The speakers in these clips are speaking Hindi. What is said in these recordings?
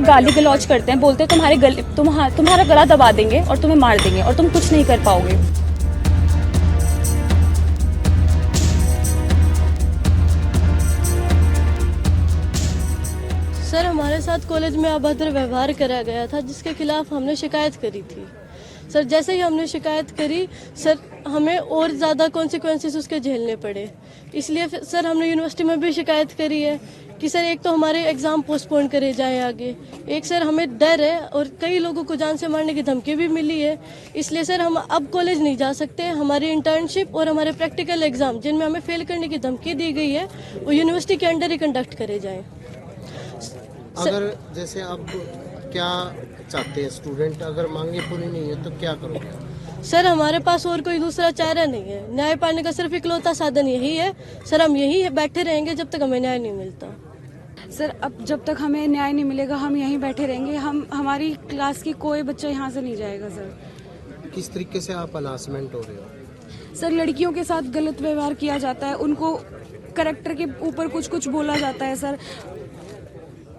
गाली गलौज करते हैं, बोलते हैं तुम्हारा गला दबा देंगे और तुम्हें मार देंगे और तुम कुछ नहीं कर पाओगे। सर, हमारे साथ कॉलेज में अभद्र व्यवहार करा गया था, जिसके खिलाफ हमने शिकायत करी थी। सर, जैसे ही हमने शिकायत करी, सर हमें और ज़्यादा कॉन्सिक्वेंसेस उसके झेलने पड़े। इसलिए सर हमने यूनिवर्सिटी में भी शिकायत करी है कि सर एक तो हमारे एग्ज़ाम पोस्टपोन करे जाएं आगे, एक सर हमें डर है और कई लोगों को जान से मारने की धमकी भी मिली है। इसलिए सर हम अब कॉलेज नहीं जा सकते। हमारी इंटर्नशिप और हमारे प्रैक्टिकल एग्ज़ाम जिनमें हमें फेल करने की धमकी दी गई है, वो यूनिवर्सिटी के अंडर ही कंडक्ट करे जाएँ। अगर जैसे अब क्या चाहते हैं स्टूडेंट, अगर मांगे पूरी नहीं है तो क्या करोगे? सर, हमारे पास और कोई दूसरा चारा नहीं है। न्याय पाने का सिर्फ इकलौता साधन यही है। सर, हम यही बैठे रहेंगे जब तक हमें न्याय नहीं मिलता। सर, अब जब तक हमें न्याय नहीं मिलेगा हम यहीं बैठे रहेंगे। हमारी क्लास की कोई बच्चा यहाँ से नहीं जाएगा। सर, किस तरीके से आप हरासमेंट हो रहे हो? सर लड़कियों के साथ गलत व्यवहार किया जाता है, उनको करेक्टर के ऊपर कुछ कुछ बोला जाता है। सर,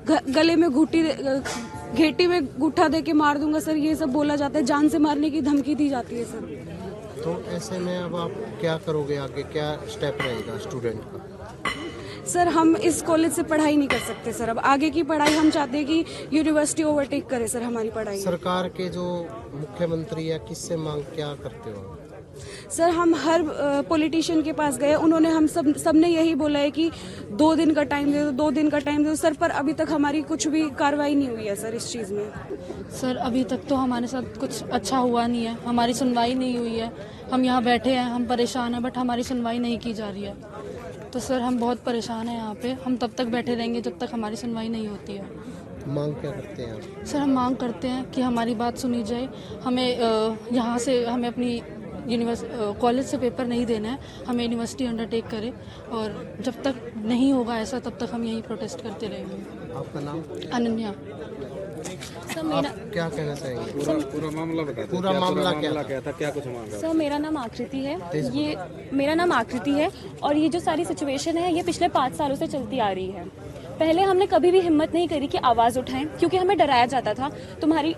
गले में घेटी में गूठा दे के मार दूंगा सर, ये सब बोला जाता है। जान से मारने की धमकी दी जाती है सर। तो ऐसे में अब आप क्या करोगे आगे, क्या स्टेप रहेगा स्टूडेंट का? सर, हम इस कॉलेज से पढ़ाई नहीं कर सकते सर। अब आगे की पढ़ाई हम चाहते हैं कि यूनिवर्सिटी ओवरटेक करे सर हमारी पढ़ाई। सरकार के जो मुख्यमंत्री या किससे मांग क्या करते हो? सर, हम हर पॉलिटिशियन के पास गए, उन्होंने हम सबने यही बोला है कि 2 दिन का टाइम दे दो, 2 दिन का टाइम दे दो सर, पर अभी तक हमारी कुछ भी कार्रवाई नहीं हुई है सर इस चीज़ में। सर, अभी तक तो हमारे साथ कुछ अच्छा हुआ नहीं है, हमारी सुनवाई नहीं हुई है। हम यहाँ बैठे हैं, हम परेशान हैं, बट हमारी सुनवाई नहीं की जा रही है। तो सर हम बहुत परेशान हैं यहाँ पे। हम तब तक बैठे रहेंगे जब तक हमारी सुनवाई नहीं होती है। मांग क्या करते हैं आप? सर, हम मांग करते हैं कि हमारी बात सुनी जाए। हमें यहाँ से हमें अपनी कॉलेज से पेपर नहीं देना है, हमें यूनिवर्सिटी अंडरटेक करे, और जब तक नहीं होगा ऐसा तब तक हम यही प्रोटेस्ट करते रहेंगे। आपका नाम? अनन्या। सर, आप क्या कहना चाहेंगे? पूरा मामला बताइए। पूरा मामला क्या था, क्या कुछ मांगा? सर, मेरा नाम आकृति है। ये मेरा नाम आकृति है और ये जो सारी सिचुएशन है ये पिछले 5 सालों से चलती आ रही है। पहले हमने कभी भी हिम्मत नहीं करी कि आवाज़ उठाएं, क्योंकि हमें डराया जाता था तुम्हारी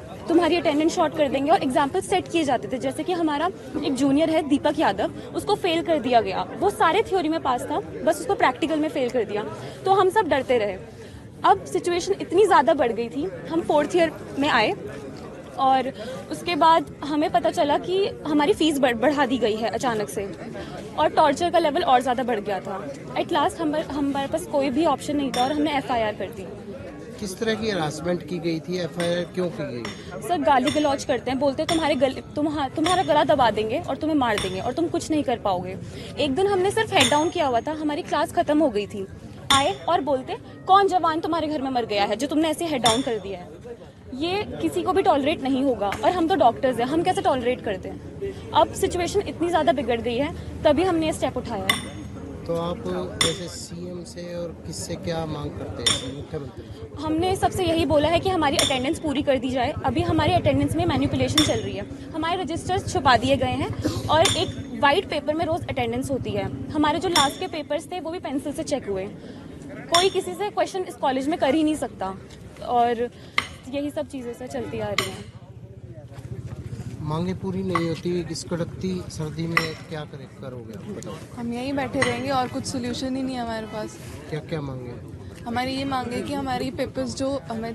अटेंडेंस शॉर्ट कर देंगे, और एग्जाम्पल सेट किए जाते थे। जैसे कि हमारा एक जूनियर है दीपक यादव, उसको फेल कर दिया गया। वो सारे थ्योरी में पास था, बस उसको प्रैक्टिकल में फेल कर दिया। तो हम सब डरते रहे। अब सिचुएशन इतनी ज़्यादा बढ़ गई थी, हम 4th ईयर में आए और उसके बाद हमें पता चला कि हमारी फ़ीस बढ़ा दी गई है अचानक से, और टॉर्चर का लेवल और ज़्यादा बढ़ गया था। एट लास्ट हमारे पास कोई भी ऑप्शन नहीं था और हमने FIR कर दी। किस तरह की हरासमेंट की गई थी? FIR क्यों की गई? सर, गाली गलौज करते हैं, बोलते हैं तुम्हारा गला दबा देंगे और तुम्हें मार देंगे और तुम कुछ नहीं कर पाओगे। एक दिन हमने सिर्फ हेड डाउन किया हुआ था, हमारी क्लास खत्म हो गई थी। आए और बोलते कौन जवान तुम्हारे घर में मर गया है जो तुमने ऐसे हेड डाउन कर दिया है। ये किसी को भी टॉलरेट नहीं होगा, और हम तो डॉक्टर्स हैं, हम कैसे टॉलरेट करते हैं। अब सिचुएशन इतनी ज़्यादा बिगड़ गई है, तभी हमने ये स्टेप उठाया है। तो आप जैसे CM से और किससे क्या मांग करते हैं? मुख्यमंत्री? हमने सबसे यही बोला है कि हमारी अटेंडेंस पूरी कर दी जाए। अभी हमारी अटेंडेंस में मैनिपुलेशन चल रही है, हमारे रजिस्टर्स छुपा दिए गए हैं और एक वाइट पेपर में रोज़ अटेंडेंस होती है। हमारे जो लास्ट के पेपर्स थे वो भी पेंसिल से चेक हुए। कोई किसी से क्वेश्चन इस कॉलेज में कर ही नहीं सकता, और यही सब चीज़ें से चलती आ रही हैं। मांगे पूरी नहीं होती, इस कड़कती सर्दी में क्या करोगे आप बताओ? हम यहीं बैठे रहेंगे और कुछ सोल्यूशन ही नहीं है हमारे पास। क्या क्या मांगे? हमारी ये मांग है कि हमारी पेपर्स जो हमें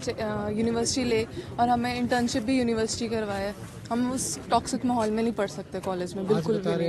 यूनिवर्सिटी ले, और हमें इंटर्नशिप भी यूनिवर्सिटी करवाए। हम उस टॉक्सिक माहौल में नहीं पढ़ सकते कॉलेज में, बिल्कुल भी नहीं।